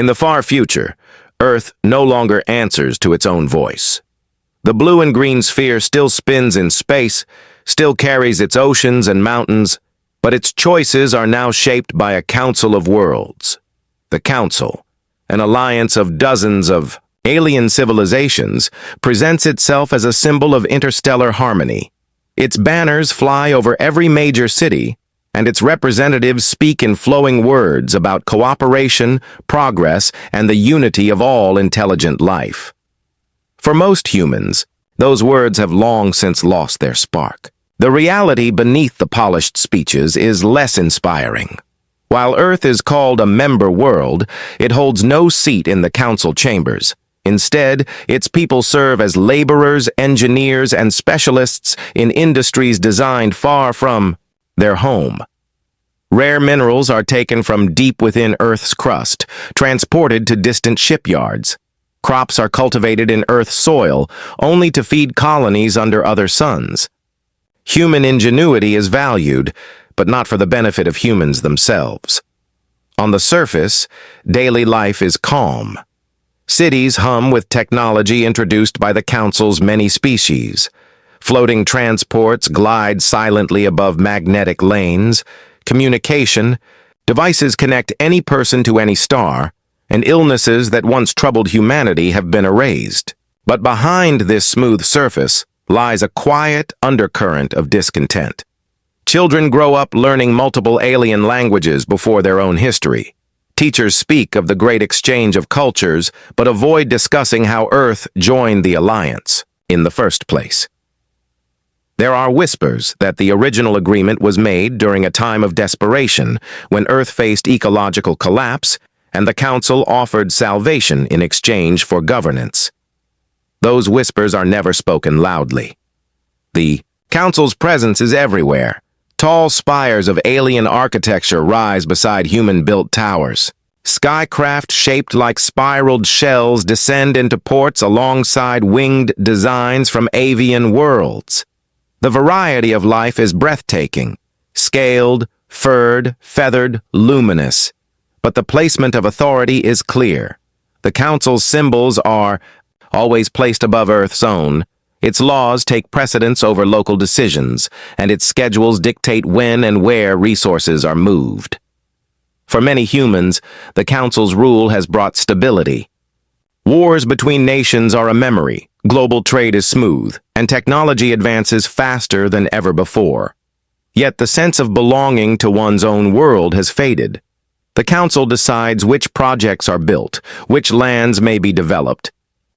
In the far future, Earth no longer answers to its own voice. The blue and green sphere still spins in space, still carries its oceans and mountains, but its choices are now shaped by a council of worlds. The Council, an alliance of dozens of alien civilizations, presents itself as a symbol of interstellar harmony. Its banners fly over every major city, and its representatives speak in flowing words about cooperation, progress, and the unity of all intelligent life. For most humans, those words have long since lost their spark. The reality beneath the polished speeches is less inspiring. While Earth is called a member world, it holds no seat in the council chambers. Instead, its people serve as laborers, engineers, and specialists in industries designed far from their home. Rare minerals are taken from deep within Earth's crust, transported to distant shipyards. Crops are cultivated in Earth's soil, only to feed colonies under other suns. Human ingenuity is valued, but not for the benefit of humans themselves. On the surface, daily life is calm. Cities hum with technology introduced by the Council's many species. Floating transports glide silently above magnetic lanes. Communication, devices connect any person to any star, and illnesses that once troubled humanity have been erased. But behind this smooth surface lies a quiet undercurrent of discontent. Children grow up learning multiple alien languages before their own history. Teachers speak of the great exchange of cultures, but avoid discussing how Earth joined the alliance in the first place. There are whispers that the original agreement was made during a time of desperation, when Earth faced ecological collapse, and the Council offered salvation in exchange for governance. Those whispers are never spoken loudly. The Council's presence is everywhere. Tall spires of alien architecture rise beside human-built towers. Skycraft shaped like spiraled shells descend into ports alongside winged designs from avian worlds. The variety of life is breathtaking, scaled, furred, feathered, luminous. But the placement of authority is clear. The Council's symbols are always placed above Earth's own. Its laws take precedence over local decisions, and its schedules dictate when and where resources are moved. For many humans, the Council's rule has brought stability. Wars between nations are a memory, global trade is smooth, and technology advances faster than ever before. Yet the sense of belonging to one's own world has faded. The Council decides which projects are built, which lands may be developed,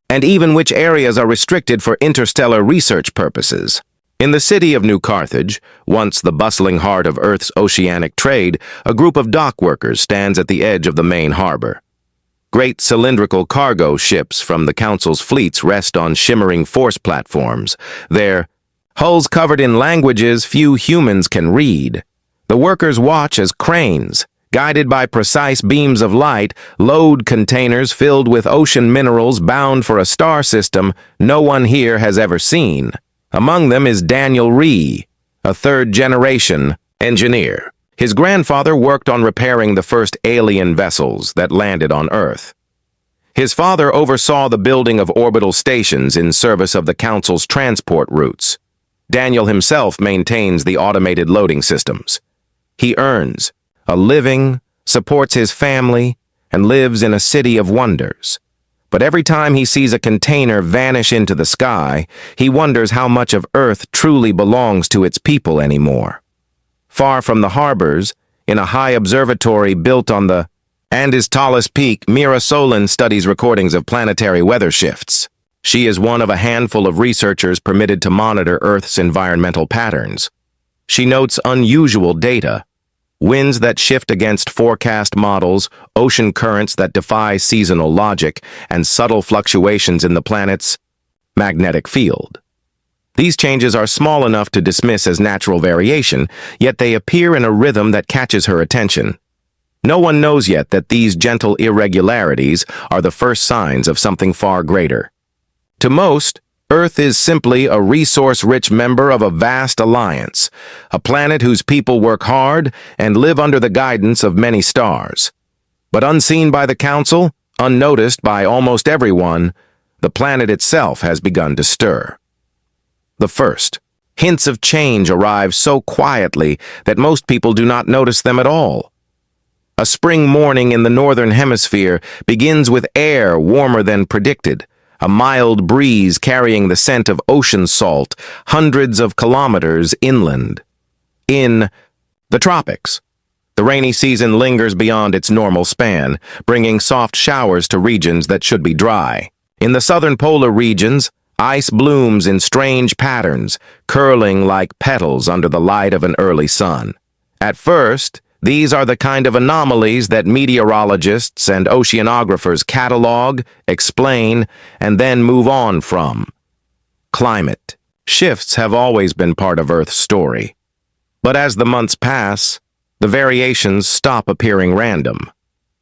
and even which areas are restricted for interstellar research purposes. In the city of New Carthage, once the bustling heart of Earth's oceanic trade, a group of dock workers stands at the edge of the main harbor. Great cylindrical cargo ships from the Council's fleets rest on shimmering force platforms, their hulls covered in languages few humans can read. The workers watch as cranes, guided by precise beams of light, load containers filled with ocean minerals bound for a star system no one here has ever seen. Among them is Daniel Rhee, a third-generation engineer. His grandfather worked on repairing the first alien vessels that landed on Earth. His father oversaw the building of orbital stations in service of the Council's transport routes. Daniel himself maintains the automated loading systems. He earns a living, supports his family, and lives in a city of wonders. But every time he sees a container vanish into the sky, he wonders how much of Earth truly belongs to its people anymore. Far from the harbors, in a high observatory built on the Andes' tallest peak, Mira Solon studies recordings of planetary weather shifts. She is one of a handful of researchers permitted to monitor Earth's environmental patterns. She notes unusual data: winds that shift against forecast models, ocean currents that defy seasonal logic, and subtle fluctuations in the planet's magnetic field. These changes are small enough to dismiss as natural variation, yet they appear in a rhythm that catches her attention. No one knows yet that these gentle irregularities are the first signs of something far greater. To most, Earth is simply a resource-rich member of a vast alliance, a planet whose people work hard and live under the guidance of many stars. But unseen by the Council, unnoticed by almost everyone, the planet itself has begun to stir. The first, hints of change arrive so quietly that most people do not notice them at all. A spring morning in the northern hemisphere begins with air warmer than predicted, a mild breeze carrying the scent of ocean salt hundreds of kilometers inland. In the tropics, the rainy season lingers beyond its normal span, bringing soft showers to regions that should be dry. In the southern polar regions, ice blooms in strange patterns, curling like petals under the light of an early sun. At first, these are the kind of anomalies that meteorologists and oceanographers catalog, explain, and then move on from. Climate shifts have always been part of Earth's story. But as the months pass, the variations stop appearing random.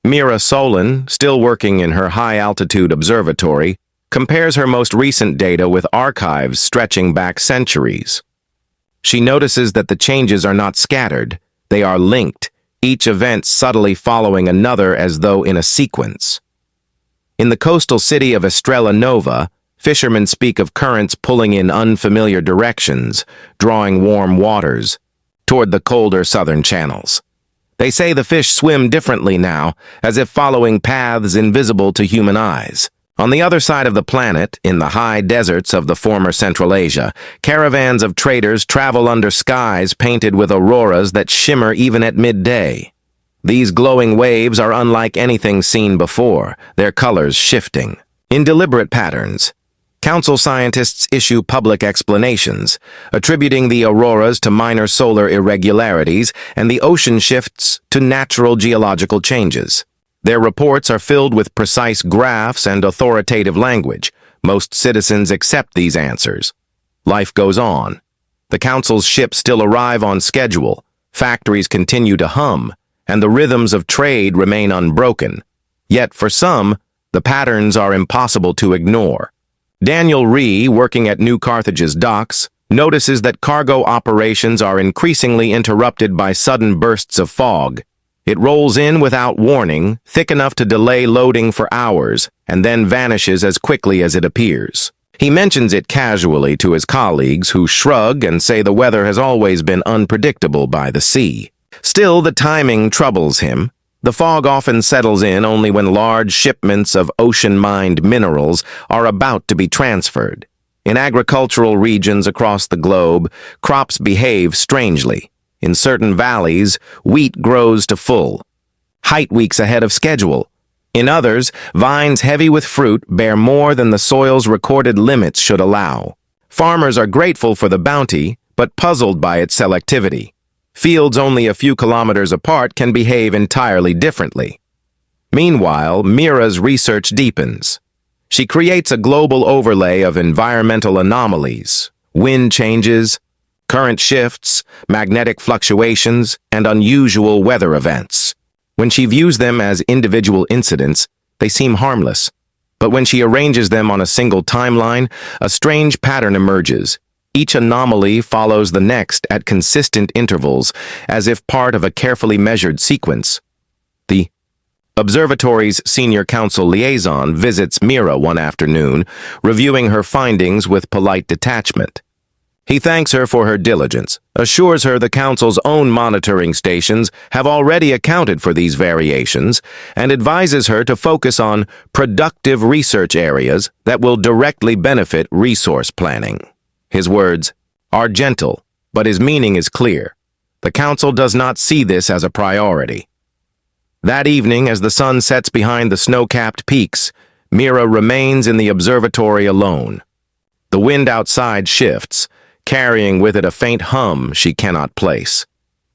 Mira Solon, still working in her high-altitude observatory, compares her most recent data with archives stretching back centuries. She notices that the changes are not scattered, they are linked, each event subtly following another as though in a sequence. In the coastal city of Estrella Nova, fishermen speak of currents pulling in unfamiliar directions, drawing warm waters toward the colder southern channels. They say the fish swim differently now, as if following paths invisible to human eyes. On the other side of the planet, in the high deserts of the former Central Asia, caravans of traders travel under skies painted with auroras that shimmer even at midday. These glowing waves are unlike anything seen before, their colors shifting. In deliberate patterns, Council scientists issue public explanations, attributing the auroras to minor solar irregularities and the ocean shifts to natural geological changes. Their reports are filled with precise graphs and authoritative language. Most citizens accept these answers. Life goes on. The Council's ships still arrive on schedule, factories continue to hum, and the rhythms of trade remain unbroken. Yet for some, the patterns are impossible to ignore. Daniel Rhee, working at New Carthage's docks, notices that cargo operations are increasingly interrupted by sudden bursts of fog. It rolls in without warning, thick enough to delay loading for hours, and then vanishes as quickly as it appears. He mentions it casually to his colleagues, who shrug and say the weather has always been unpredictable by the sea. Still, the timing troubles him. The fog often settles in only when large shipments of ocean-mined minerals are about to be transferred. In agricultural regions across the globe, crops behave strangely. In certain valleys, wheat grows to full height weeks ahead of schedule. In others, vines heavy with fruit bear more than the soil's recorded limits should allow. Farmers are grateful for the bounty, but puzzled by its selectivity. Fields only a few kilometers apart can behave entirely differently. Meanwhile, Mira's research deepens. She creates a global overlay of environmental anomalies, wind changes, current shifts, magnetic fluctuations, and unusual weather events. When she views them as individual incidents, they seem harmless. But when she arranges them on a single timeline, a strange pattern emerges. Each anomaly follows the next at consistent intervals, as if part of a carefully measured sequence. The observatory's senior council liaison visits Mira one afternoon, reviewing her findings with polite detachment. He thanks her for her diligence, assures her the Council's own monitoring stations have already accounted for these variations, and advises her to focus on productive research areas that will directly benefit resource planning. His words are gentle, but his meaning is clear. The Council does not see this as a priority. That evening, as the sun sets behind the snow-capped peaks, Mira remains in the observatory alone. The wind outside shifts, carrying with it a faint hum she cannot place.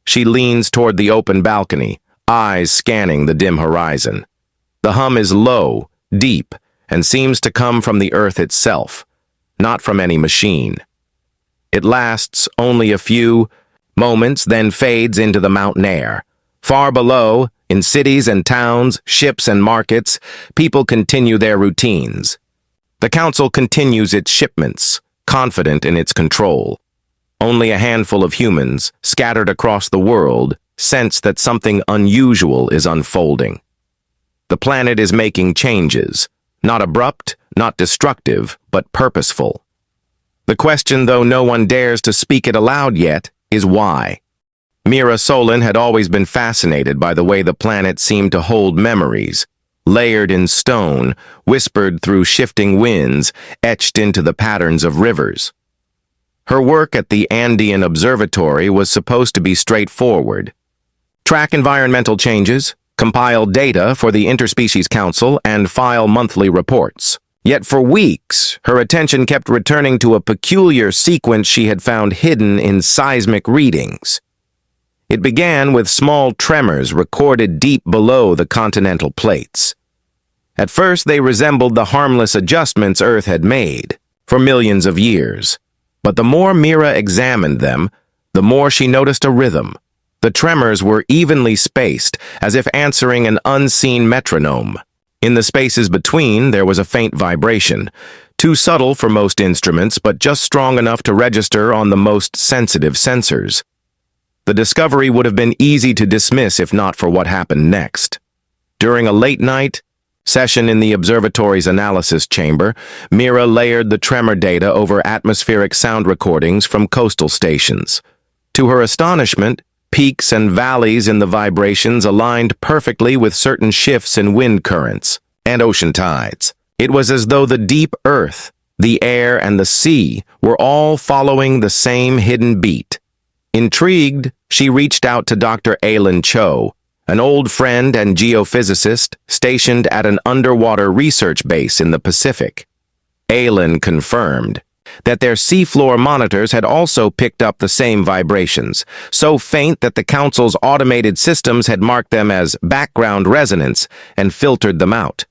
She leans toward the open balcony, eyes scanning the dim horizon. The hum is low, deep, and seems to come from the earth itself, not from any machine. It lasts only a few moments, then fades into the mountain air. Far below, in cities and towns, ships and markets, people continue their routines. The Council continues its shipments, confident in its control. Only a handful of humans, scattered across the world, sense that something unusual is unfolding. The planet is making changes. Not abrupt, not destructive, but purposeful. The question, though no one dares to speak it aloud yet, is why. Mira Solon had always been fascinated by the way the planet seemed to hold memories, layered in stone, whispered through shifting winds, etched into the patterns of rivers. Her work at the Andean Observatory was supposed to be straightforward. Track environmental changes, compile data for the Interspecies Council, and file monthly reports. Yet for weeks, her attention kept returning to a peculiar sequence she had found hidden in seismic readings. It began with small tremors recorded deep below the continental plates. At first, they resembled the harmless adjustments Earth had made for millions of years. But the more Mira examined them, the more she noticed a rhythm. The tremors were evenly spaced, as if answering an unseen metronome. In the spaces between, there was a faint vibration, too subtle for most instruments, but just strong enough to register on the most sensitive sensors. The discovery would have been easy to dismiss if not for what happened next. During a late-night session in the observatory's analysis chamber, Mira layered the tremor data over atmospheric sound recordings from coastal stations. To her astonishment, peaks and valleys in the vibrations aligned perfectly with certain shifts in wind currents and ocean tides. It was as though the deep earth, the air, and the sea were all following the same hidden beat. Intrigued, she reached out to Dr. Alan Cho, an old friend and geophysicist stationed at an underwater research base in the Pacific. Alan confirmed that their seafloor monitors had also picked up the same vibrations, so faint that the Council's automated systems had marked them as background resonance and filtered them out.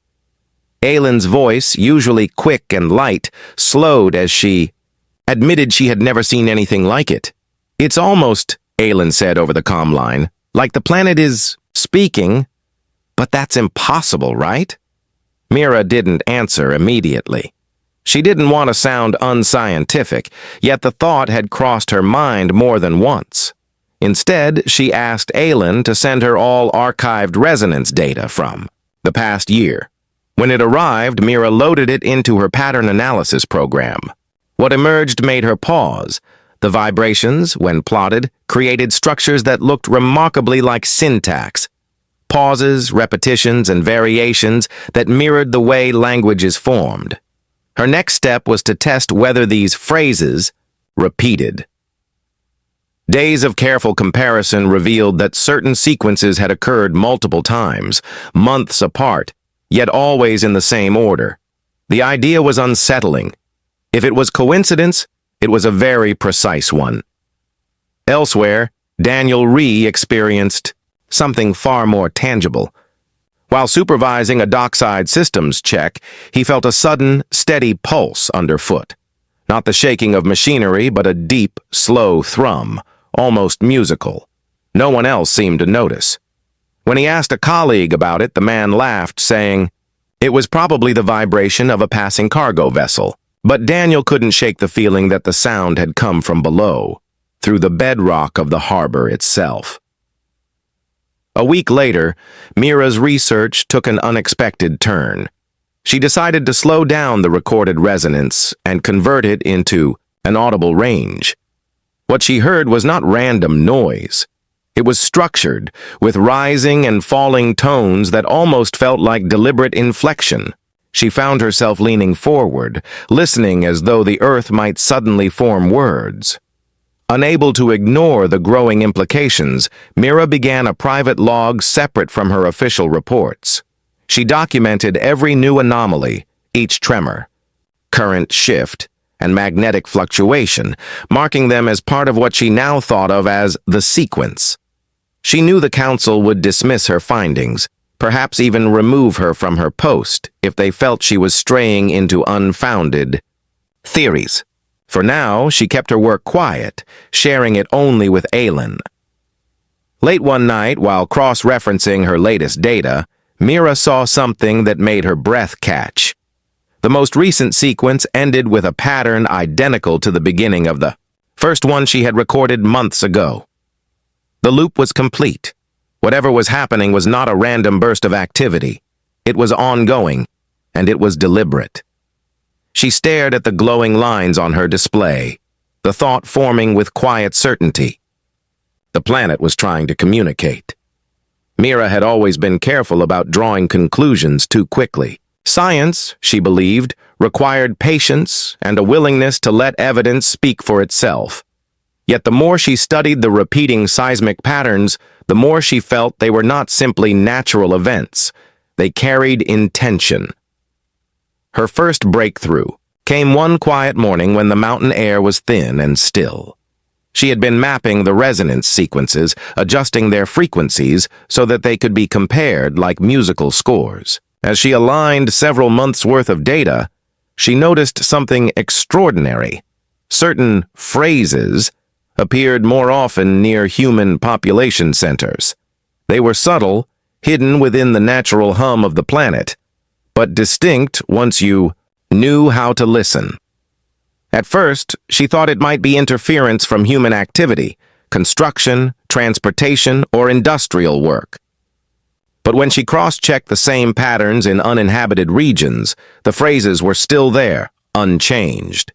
Alan's voice, usually quick and light, slowed as she admitted she had never seen anything like it. "It's almost," Alan said over the comm line, "like the planet is speaking, but that's impossible, right?" Mira didn't answer immediately. She didn't want to sound unscientific, yet the thought had crossed her mind more than once. Instead, she asked Alan to send her all archived resonance data from the past year. When it arrived, Mira loaded it into her pattern analysis program. What emerged made her pause. The vibrations, when plotted, created structures that looked remarkably like syntax. Pauses, repetitions, and variations that mirrored the way language is formed. Her next step was to test whether these phrases repeated. Days of careful comparison revealed that certain sequences had occurred multiple times, months apart, yet always in the same order. The idea was unsettling. If it was coincidence, it was a very precise one. Elsewhere, Daniel Rhee experienced something far more tangible. While supervising a dockside systems check, he felt a sudden, steady pulse underfoot. Not the shaking of machinery, but a deep, slow thrum, almost musical. No one else seemed to notice. When he asked a colleague about it, the man laughed, saying, "It was probably the vibration of a passing cargo vessel." But Daniel couldn't shake the feeling that the sound had come from below, through the bedrock of the harbor itself. A week later, Mira's research took an unexpected turn. She decided to slow down the recorded resonance and convert it into an audible range. What she heard was not random noise. It was structured, with rising and falling tones that almost felt like deliberate inflection. She found herself leaning forward, listening as though the earth might suddenly form words. Unable to ignore the growing implications, Mira began a private log separate from her official reports. She documented every new anomaly, each tremor, current shift, and magnetic fluctuation, marking them as part of what she now thought of as the sequence. She knew the Council would dismiss her findings, perhaps even remove her from her post if they felt she was straying into unfounded theories. For now, she kept her work quiet, sharing it only with Alan. Late one night, while cross-referencing her latest data, Mira saw something that made her breath catch. The most recent sequence ended with a pattern identical to the beginning of the first one she had recorded months ago. The loop was complete. Whatever was happening was not a random burst of activity. It was ongoing, and it was deliberate. She stared at the glowing lines on her display, the thought forming with quiet certainty. The planet was trying to communicate. Mira had always been careful about drawing conclusions too quickly. Science, she believed, required patience and a willingness to let evidence speak for itself. Yet the more she studied the repeating seismic patterns, the more she felt they were not simply natural events. They carried intention. Her first breakthrough came one quiet morning when the mountain air was thin and still. She had been mapping the resonance sequences, adjusting their frequencies so that they could be compared like musical scores. As she aligned several months' worth of data, she noticed something extraordinary. Certain phrases appeared more often near human population centers. They were subtle, hidden within the natural hum of the planet, but distinct once you knew how to listen. At first, she thought it might be interference from human activity, construction, transportation, or industrial work. But when she cross-checked the same patterns in uninhabited regions, the phrases were still there, unchanged.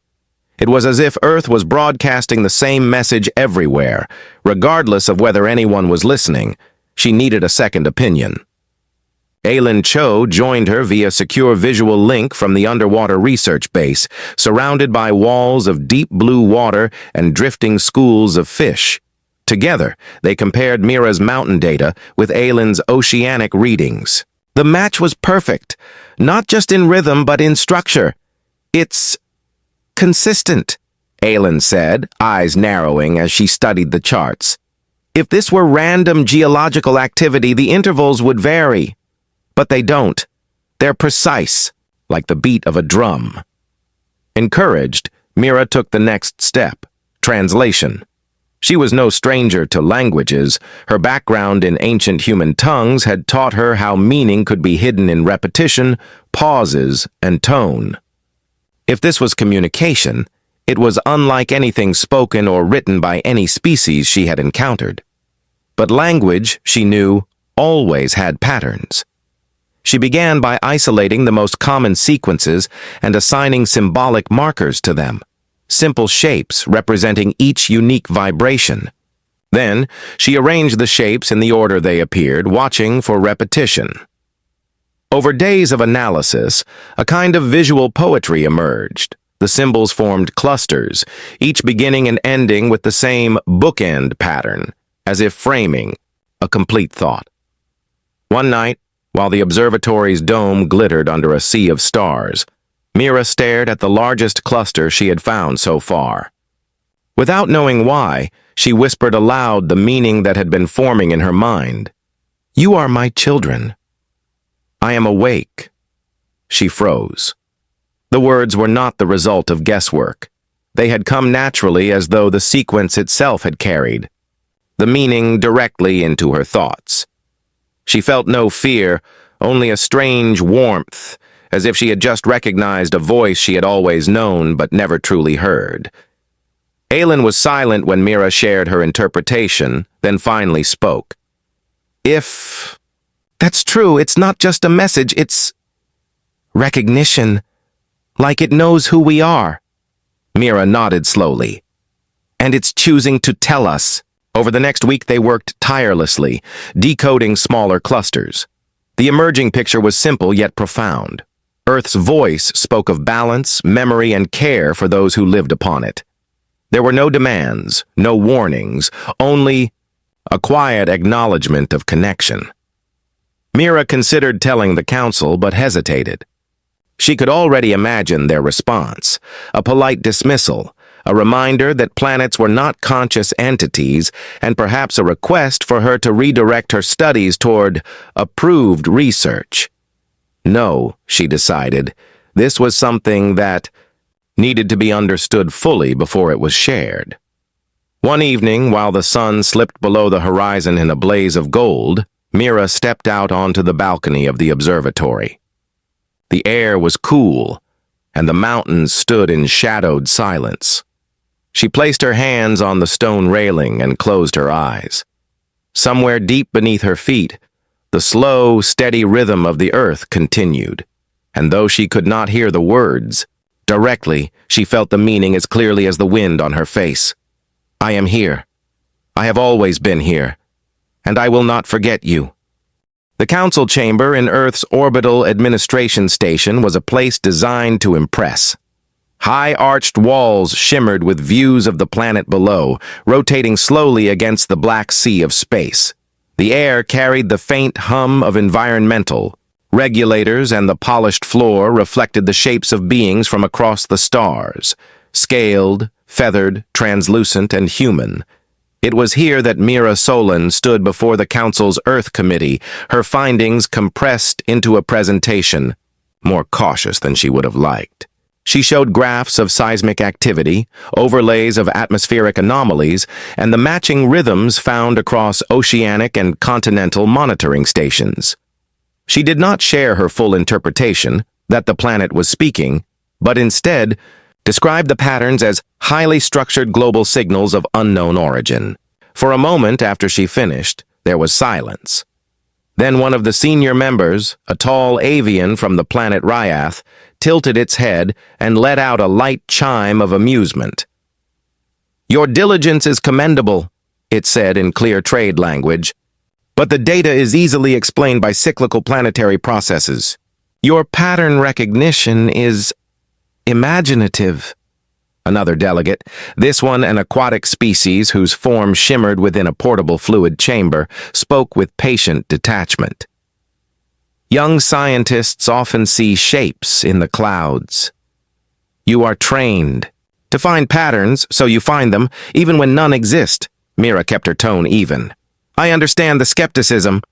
It was as if Earth was broadcasting the same message everywhere, regardless of whether anyone was listening. She needed a second opinion. Aylin Cho joined her via secure visual link from the underwater research base, surrounded by walls of deep blue water and drifting schools of fish. Together, they compared Mira's mountain data with Aylin's oceanic readings. The match was perfect, not just in rhythm but in structure. It's consistent, Aylin said, eyes narrowing as she studied the charts. If this were random geological activity, the intervals would vary. But they don't. They're precise, like the beat of a drum. Encouraged, Mira took the next step, translation. She was no stranger to languages. Her background in ancient human tongues had taught her how meaning could be hidden in repetition, pauses, and tone. If this was communication, it was unlike anything spoken or written by any species she had encountered. But language, she knew, always had patterns. She began by isolating the most common sequences and assigning symbolic markers to them, simple shapes representing each unique vibration. Then, she arranged the shapes in the order they appeared, watching for repetition. Over days of analysis, a kind of visual poetry emerged. The symbols formed clusters, each beginning and ending with the same bookend pattern, as if framing a complete thought. One night, while the observatory's dome glittered under a sea of stars, Mira stared at the largest cluster she had found so far. Without knowing why, she whispered aloud the meaning that had been forming in her mind. "You are my children. I am awake." She froze. The words were not the result of guesswork. They had come naturally, as though the sequence itself had carried the meaning directly into her thoughts. She felt no fear, only a strange warmth, as if she had just recognized a voice she had always known but never truly heard. Aylin was silent when Mira shared her interpretation, then finally spoke. "If that's true, it's not just a message, it's recognition, like it knows who we are." Mira nodded slowly. "And it's choosing to tell us." Over the next week they worked tirelessly, decoding smaller clusters. The emerging picture was simple yet profound. Earth's voice spoke of balance, memory, and care for those who lived upon it. There were no demands, no warnings, only a quiet acknowledgement of connection. Mira considered telling the council but hesitated. She could already imagine their response, a polite dismissal, a reminder that planets were not conscious entities, and perhaps a request for her to redirect her studies toward approved research. No, she decided, this was something that needed to be understood fully before it was shared. One evening, while the sun slipped below the horizon in a blaze of gold, Mira stepped out onto the balcony of the observatory. The air was cool, and the mountains stood in shadowed silence. She placed her hands on the stone railing and closed her eyes. Somewhere deep beneath her feet, The slow, steady rhythm of the earth continued, and though she could not hear the words, directly she felt the meaning as clearly as the wind on her face. I am here. I have always been here, and I will not forget you. The council chamber in Earth's orbital administration station was a place designed to impress. High arched walls shimmered with views of the planet below, rotating slowly against the black sea of space. The air carried the faint hum of environmental. Regulators and the polished floor reflected the shapes of beings from across the stars, scaled, feathered, translucent, and human. It was here that Mira Solon stood before the Council's Earth Committee, her findings compressed into a presentation, more cautious than she would have liked. She showed graphs of seismic activity, overlays of atmospheric anomalies, and the matching rhythms found across oceanic and continental monitoring stations. She did not share her full interpretation, that the planet was speaking, but instead described the patterns as highly structured global signals of unknown origin. For a moment after she finished, there was silence. Then one of the senior members, a tall avian from the planet Ryath, tilted its head and let out a light chime of amusement. "Your diligence is commendable," it said in clear trade language, "but the data is easily explained by cyclical planetary processes. Your pattern recognition is imaginative." Another delegate, this one an aquatic species whose form shimmered within a portable fluid chamber, spoke with patient detachment. "Young scientists often see shapes in the clouds. You are trained to find patterns, so you find them, even when none exist." Mira kept her tone even. "I understand the skepticism,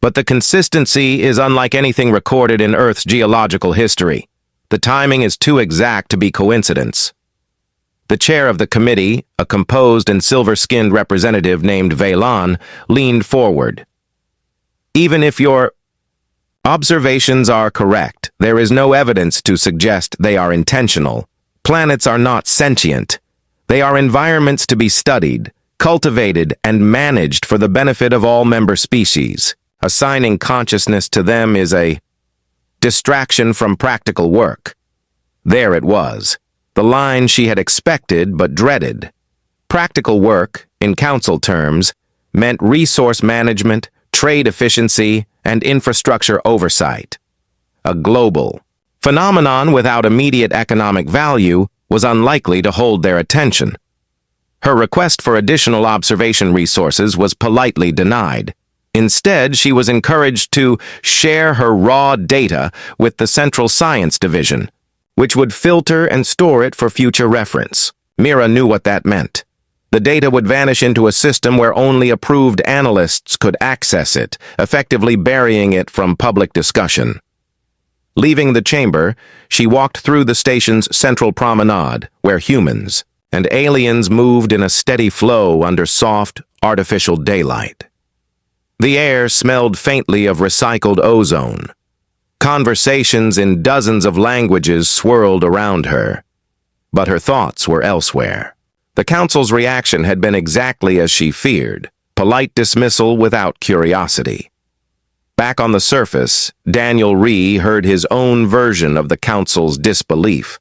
but the consistency is unlike anything recorded in Earth's geological history. The timing is too exact to be coincidence." The chair of the committee, a composed and silver-skinned representative named Velan, leaned forward. "Even if your observations are correct, there is no evidence to suggest they are intentional. Planets are not sentient. They are environments to be studied, cultivated, and managed for the benefit of all member species. Assigning consciousness to them is a distraction from practical work." There it was, the line she had expected but dreaded. Practical work, in council terms, meant resource management, trade efficiency, and infrastructure oversight. A global phenomenon without immediate economic value was unlikely to hold their attention. Her request for additional observation resources was politely denied. Instead, she was encouraged to share her raw data with the Central Science Division, which would filter and store it for future reference. Mira knew what that meant. The data would vanish into a system where only approved analysts could access it, effectively burying it from public discussion. Leaving the chamber, she walked through the station's central promenade, where humans and aliens moved in a steady flow under soft, artificial daylight. The air smelled faintly of recycled ozone. Conversations in dozens of languages swirled around her, but her thoughts were elsewhere. The council's reaction had been exactly as she feared, polite dismissal without curiosity. Back on the surface, Daniel Rhee heard his own version of the council's disbelief.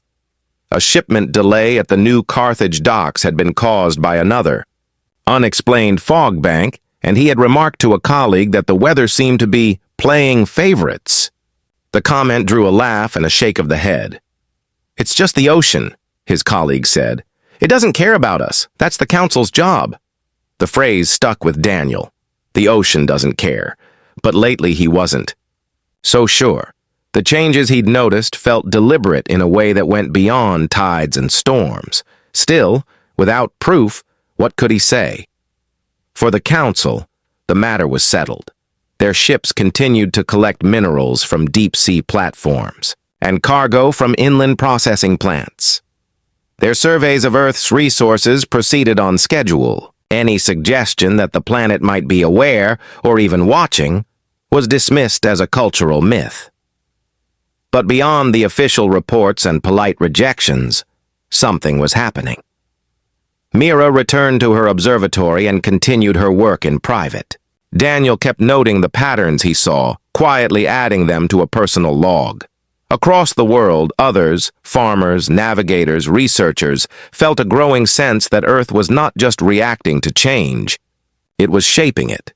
A shipment delay at the new Carthage docks had been caused by another unexplained fog bank, and he had remarked to a colleague that the weather seemed to be playing favorites. The comment drew a laugh and a shake of the head. "It's just the ocean," his colleague said. "It doesn't care about us. That's the council's job." The phrase stuck with Daniel. The ocean doesn't care. But lately he wasn't so sure. The changes he'd noticed felt deliberate in a way that went beyond tides and storms. Still, without proof, what could he say? For the council, the matter was settled. Their ships continued to collect minerals from deep-sea platforms and cargo from inland processing plants. Their surveys of Earth's resources proceeded on schedule. Any suggestion that the planet might be aware, or even watching, was dismissed as a cultural myth. But beyond the official reports and polite rejections, something was happening. Mira returned to her observatory and continued her work in private. Daniel kept noting the patterns he saw, quietly adding them to a personal log. Across the world, others, farmers, navigators, researchers, felt a growing sense that Earth was not just reacting to change, it was shaping it.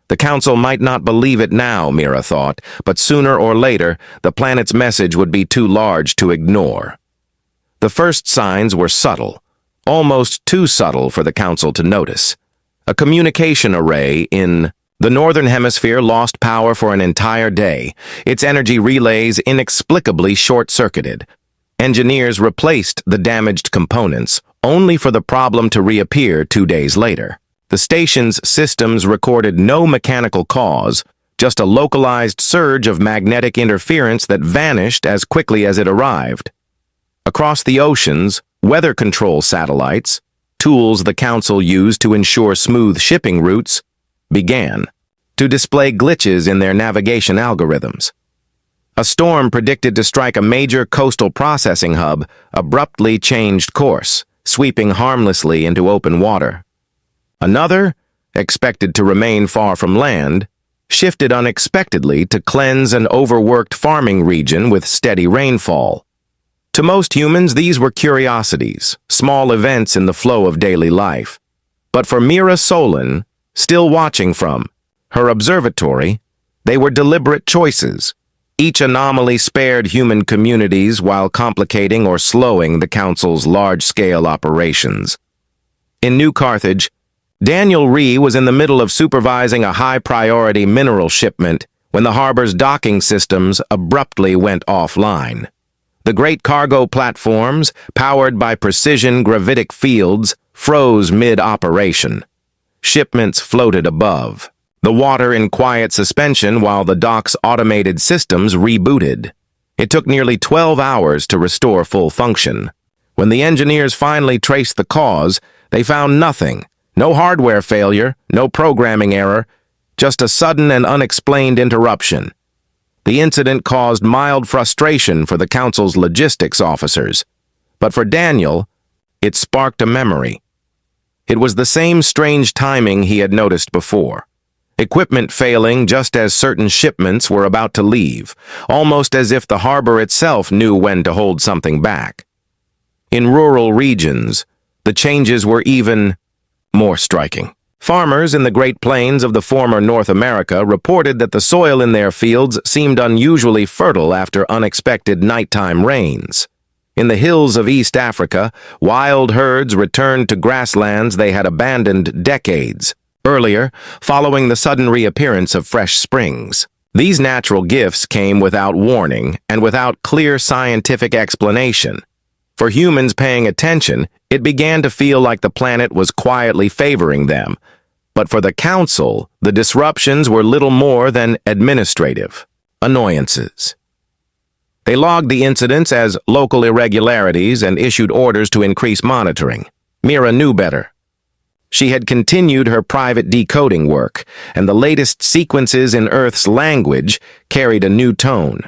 The Council might not believe it now, Mira thought, but sooner or later, the planet's message would be too large to ignore. The first signs were subtle, almost too subtle for the Council to notice. A communication array in the Northern Hemisphere lost power for an entire day, its energy relays inexplicably short-circuited. Engineers replaced the damaged components, only for the problem to reappear 2 days later. The station's systems recorded no mechanical cause, just a localized surge of magnetic interference that vanished as quickly as it arrived. Across the oceans, weather control satellites, tools the Council used to ensure smooth shipping routes, began to display glitches in their navigation algorithms. A storm predicted to strike a major coastal processing hub abruptly changed course, sweeping harmlessly into open water. Another, expected to remain far from land, shifted unexpectedly to cleanse an overworked farming region with steady rainfall. To most humans, these were curiosities, small events in the flow of daily life. But for Mira Solon, still watching from her observatory, they were deliberate choices. Each anomaly spared human communities while complicating or slowing the Council's large-scale operations. In New Carthage, Daniel Rhee was in the middle of supervising a high-priority mineral shipment when the harbor's docking systems abruptly went offline. The great cargo platforms, powered by precision gravitic fields, froze mid-operation. Shipments floated above, the water in quiet suspension while the dock's automated systems rebooted. It took nearly 12 hours to restore full function. When the engineers finally traced the cause, they found nothing. No hardware failure, no programming error, just a sudden and unexplained interruption. The incident caused mild frustration for the Council's logistics officers, but for Daniel, it sparked a memory. It was the same strange timing he had noticed before. Equipment failing just as certain shipments were about to leave, almost as if the harbor itself knew when to hold something back. In rural regions, the changes were even more striking. Farmers in the Great Plains of the former North America reported that the soil in their fields seemed unusually fertile after unexpected nighttime rains. In the hills of East Africa, wild herds returned to grasslands they had abandoned decades earlier, following the sudden reappearance of fresh springs. These natural gifts came without warning and without clear scientific explanation. For humans paying attention, it began to feel like the planet was quietly favoring them. But for the Council, the disruptions were little more than administrative annoyances. They logged the incidents as local irregularities and issued orders to increase monitoring. Mira knew better. She had continued her private decoding work, and the latest sequences in Earth's language carried a new tone.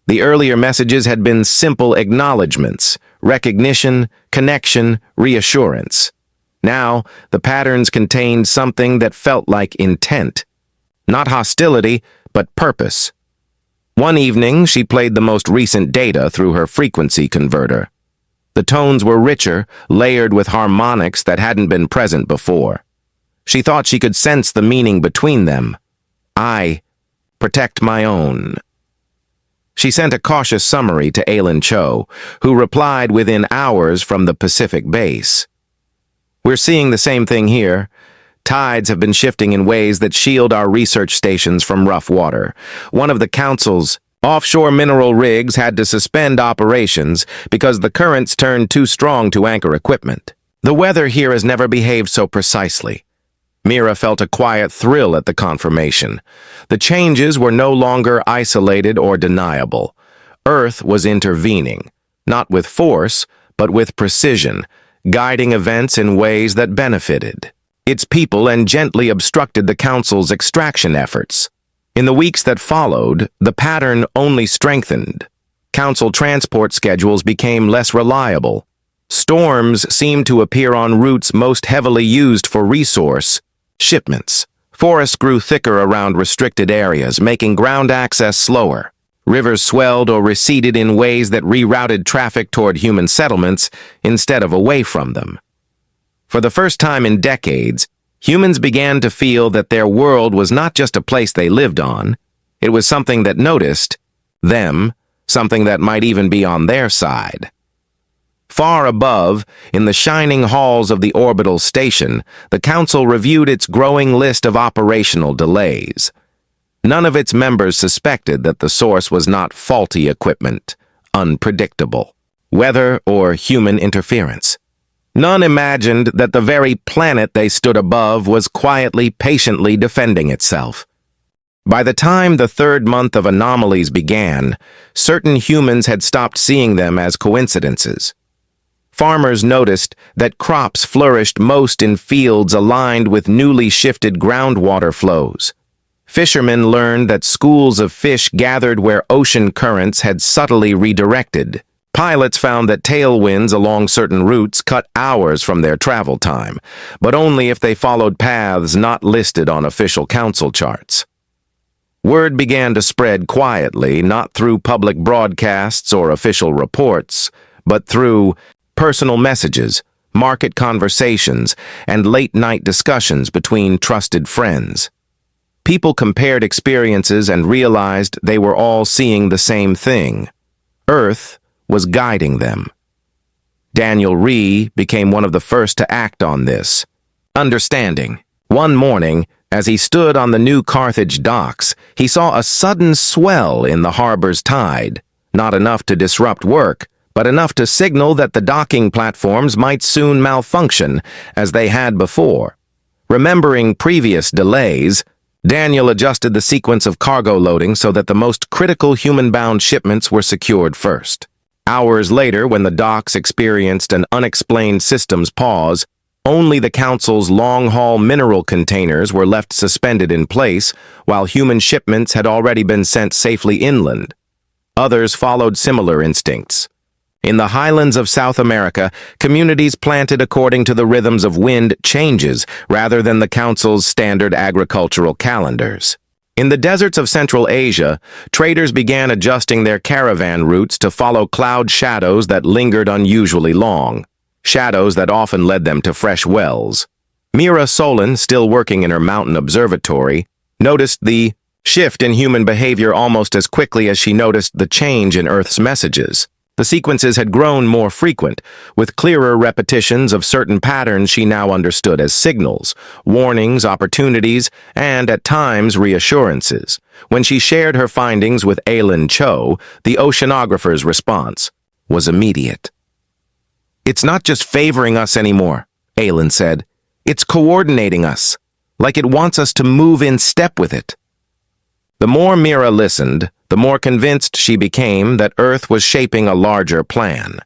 The earlier messages had been simple acknowledgments, recognition, connection, reassurance. Now, the patterns contained something that felt like intent. Not hostility, but purpose. One evening, she played the most recent data through her frequency converter. The tones were richer, layered with harmonics that hadn't been present before. She thought she could sense the meaning between them. I protect my own. She sent a cautious summary to Alan Cho, who replied within hours from the Pacific base. We're seeing the same thing here. Tides have been shifting in ways that shield our research stations from rough water. One of the Council's offshore mineral rigs had to suspend operations because the currents turned too strong to anchor equipment. The weather here has never behaved so precisely. Mira felt a quiet thrill at the confirmation. The changes were no longer isolated or deniable. Earth was intervening, not with force, but with precision, guiding events in ways that benefited its people and gently obstructed the Council's extraction efforts. In the weeks that followed, the pattern only strengthened. Council transport schedules became less reliable. Storms seemed to appear on routes most heavily used for resource shipments, Forests grew thicker around restricted areas, making ground access slower. Rivers swelled or receded in ways that rerouted traffic toward human settlements instead of away from them. For the first time in decades, humans began to feel that their world was not just a place they lived on, it was something that noticed them, something that might even be on their side. Far above, in the shining halls of the orbital station, the Council reviewed its growing list of operational delays. None of its members suspected that the source was not faulty equipment, unpredictable, weather or human interference. None imagined that the very planet they stood above was quietly, patiently defending itself. By the time the third month of anomalies began, certain humans had stopped seeing them as coincidences. Farmers noticed that crops flourished most in fields aligned with newly shifted groundwater flows. Fishermen learned that schools of fish gathered where ocean currents had subtly redirected. Pilots found that tailwinds along certain routes cut hours from their travel time, but only if they followed paths not listed on official council charts. Word began to spread quietly, not through public broadcasts or official reports, but through personal messages, market conversations, and late-night discussions between trusted friends. People compared experiences and realized they were all seeing the same thing. Earth was guiding them. Daniel Rhee became one of the first to act on this. Understanding. One morning, as he stood on the new Carthage docks, he saw a sudden swell in the harbor's tide, not enough to disrupt work, but enough to signal that the docking platforms might soon malfunction, as they had before. Remembering previous delays, Daniel adjusted the sequence of cargo loading so that the most critical human-bound shipments were secured first. Hours later, when the docks experienced an unexplained systems pause, only the Council's long-haul mineral containers were left suspended in place, while human shipments had already been sent safely inland. Others followed similar instincts. In the highlands of South America, communities planted according to the rhythms of wind changes rather than the Council's standard agricultural calendars. In the deserts of Central Asia, traders began adjusting their caravan routes to follow cloud shadows that lingered unusually long, shadows that often led them to fresh wells. Mira Solon, still working in her mountain observatory, noticed the shift in human behavior almost as quickly as she noticed the change in Earth's messages. The sequences had grown more frequent, with clearer repetitions of certain patterns she now understood as signals, warnings, opportunities, and, at times, reassurances. When she shared her findings with Aylin Cho, the oceanographer's response was immediate. "It's not just favoring us anymore," Aylin said. "It's coordinating us, like it wants us to move in step with it." The more Mira listened, the more convinced she became that Earth was shaping a larger plan.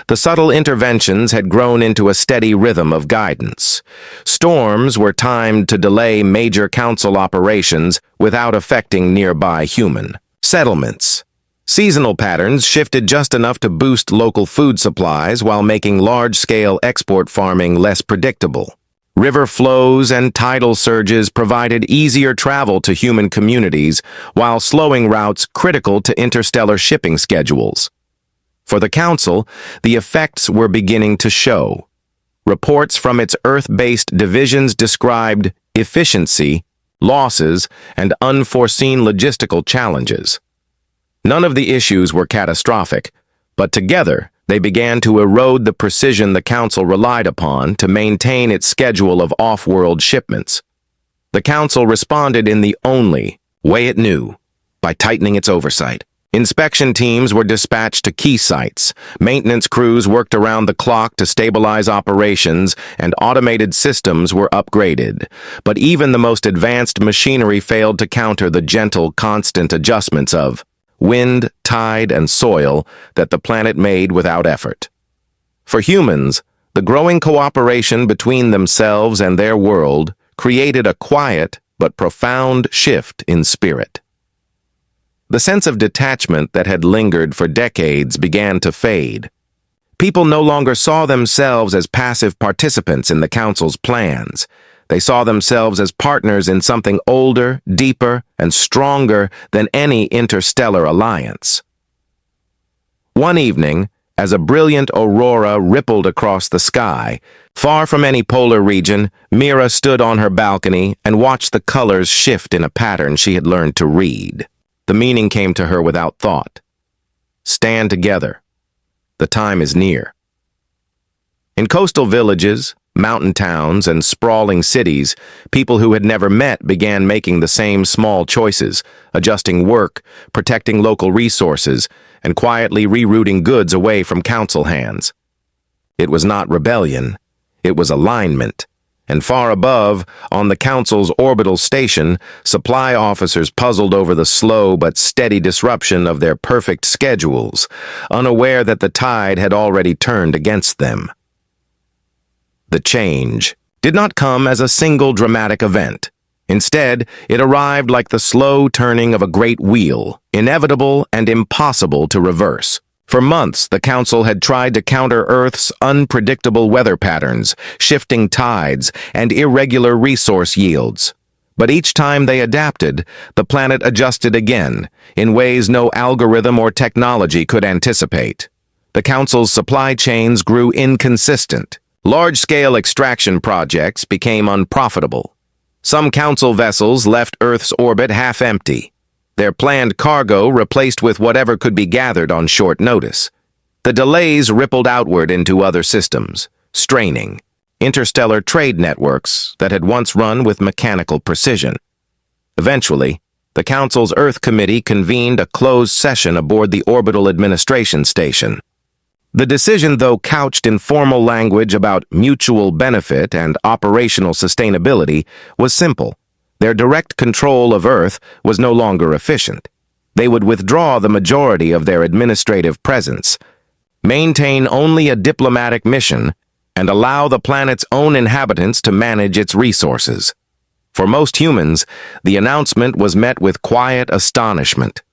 The subtle interventions had grown into a steady rhythm of guidance. Storms were timed to delay major council operations without affecting nearby human settlements. Seasonal patterns shifted just enough to boost local food supplies while making large-scale export farming less predictable. River flows and tidal surges provided easier travel to human communities while slowing routes critical to interstellar shipping schedules. For the Council, the effects were beginning to show. Reports from its Earth-based divisions described efficiency, losses, and unforeseen logistical challenges. None of the issues were catastrophic, but together, they began to erode the precision the Council relied upon to maintain its schedule of off-world shipments. The Council responded in the only way it knew, by tightening its oversight. Inspection teams were dispatched to key sites, maintenance crews worked around the clock to stabilize operations, and automated systems were upgraded. But even the most advanced machinery failed to counter the gentle, constant adjustments of wind, tide, and soil that the planet made without effort. For humans, the growing cooperation between themselves and their world created a quiet but profound shift in spirit. The sense of detachment that had lingered for decades began to fade. People no longer saw themselves as passive participants in the Council's plans. They saw themselves as partners in something older, deeper, and stronger than any interstellar alliance. One evening, as a brilliant aurora rippled across the sky, far from any polar region, Mira stood on her balcony and watched the colors shift in a pattern she had learned to read. The meaning came to her without thought. Stand together. The time is near. In coastal villages, mountain towns, and sprawling cities, people who had never met began making the same small choices, adjusting work, protecting local resources, and quietly rerouting goods away from council hands. It was not rebellion, it was alignment. And far above, on the council's orbital station, supply officers puzzled over the slow but steady disruption of their perfect schedules, unaware that the tide had already turned against them. The change did not come as a single dramatic event. Instead, it arrived like the slow turning of a great wheel, inevitable and impossible to reverse. For months, the Council had tried to counter Earth's unpredictable weather patterns, shifting tides, and irregular resource yields. But each time they adapted, the planet adjusted again, in ways no algorithm or technology could anticipate. The Council's supply chains grew inconsistent. Large-scale extraction projects became unprofitable. Some Council vessels left Earth's orbit half-empty, their planned cargo replaced with whatever could be gathered on short notice. The delays rippled outward into other systems, straining interstellar trade networks that had once run with mechanical precision. Eventually, the Council's Earth Committee convened a closed session aboard the Orbital Administration Station. The decision, though couched in formal language about mutual benefit and operational sustainability, was simple. Their direct control of Earth was no longer efficient. They would withdraw the majority of their administrative presence, maintain only a diplomatic mission, and allow the planet's own inhabitants to manage its resources. For most humans, the announcement was met with quiet astonishment.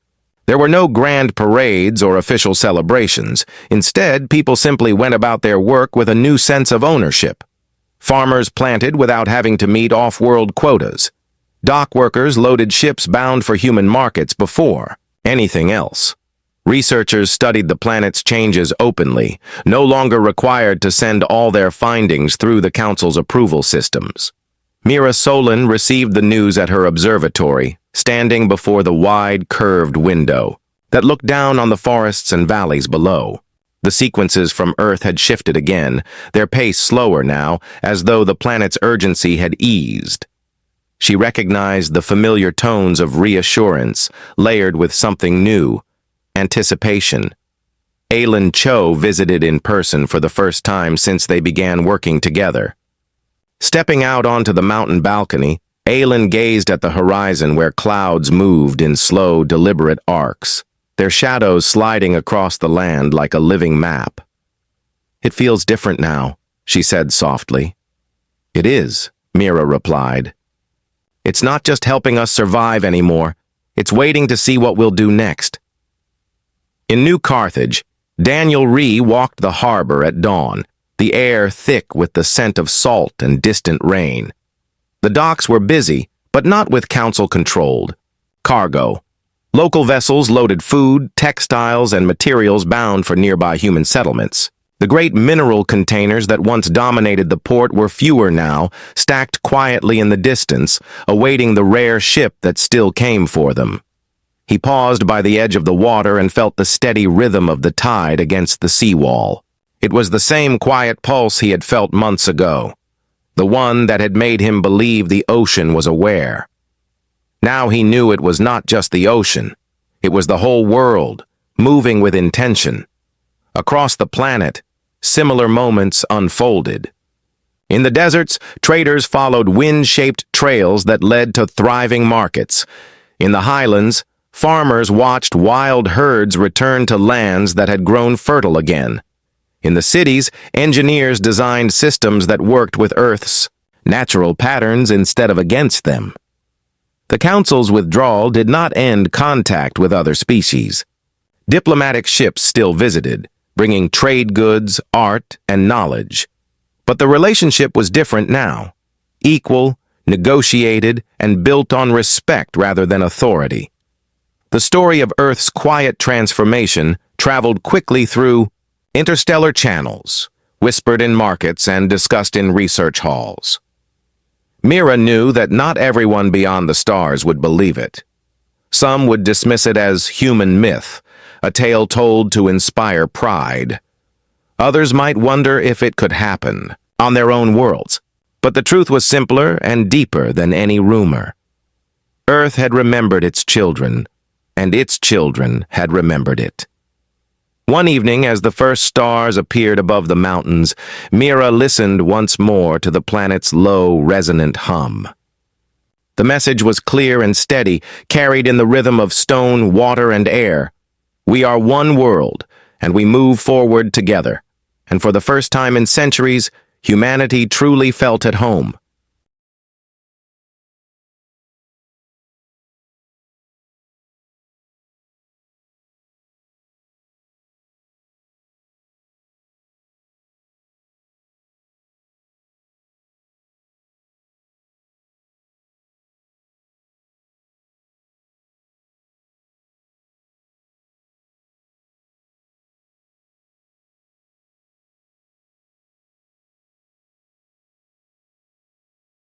There were no grand parades or official celebrations. Instead, people simply went about their work with a new sense of ownership. Farmers planted without having to meet off-world quotas. Dock workers loaded ships bound for human markets before anything else. Researchers studied the planet's changes openly, no longer required to send all their findings through the Council's approval systems. Mira Solon received the news at her observatory, standing before the wide, curved window that looked down on the forests and valleys below. The sequences from Earth had shifted again, their pace slower now, as though the planet's urgency had eased. She recognized the familiar tones of reassurance, layered with something new, anticipation. Aylin Cho visited in person for the first time since they began working together. Stepping out onto the mountain balcony, Aylin gazed at the horizon where clouds moved in slow, deliberate arcs, their shadows sliding across the land like a living map. "It feels different now," she said softly. "It is," Mira replied. "It's not just helping us survive anymore. It's waiting to see what we'll do next." In New Carthage, Daniel Rhee walked the harbor at dawn, the air thick with the scent of salt and distant rain. The docks were busy, but not with council-controlled cargo. Local vessels loaded food, textiles, and materials bound for nearby human settlements. The great mineral containers that once dominated the port were fewer now, stacked quietly in the distance, awaiting the rare ship that still came for them. He paused by the edge of the water and felt the steady rhythm of the tide against the seawall. It was the same quiet pulse he had felt months ago, the one that had made him believe the ocean was aware. Now he knew it was not just the ocean. It was the whole world, moving with intention. Across the planet, similar moments unfolded. In the deserts, traders followed wind-shaped trails that led to thriving markets. In the highlands, farmers watched wild herds return to lands that had grown fertile again. In the cities, engineers designed systems that worked with Earth's natural patterns instead of against them. The Council's withdrawal did not end contact with other species. Diplomatic ships still visited, bringing trade goods, art, and knowledge. But the relationship was different now. equal, negotiated, and built on respect rather than authority. The story of Earth's quiet transformation traveled quickly through interstellar channels, whispered in markets and discussed in research halls. Mira knew that not everyone beyond the stars would believe it. Some would dismiss it as human myth, a tale told to inspire pride. Others might wonder if it could happen on their own worlds, but the truth was simpler and deeper than any rumor. Earth had remembered its children, and its children had remembered it. One evening, as the first stars appeared above the mountains, Mira listened once more to the planet's low, resonant hum. The message was clear and steady, carried in the rhythm of stone, water, and air. We are one world, and we move forward together. And for the first time in centuries, humanity truly felt at home.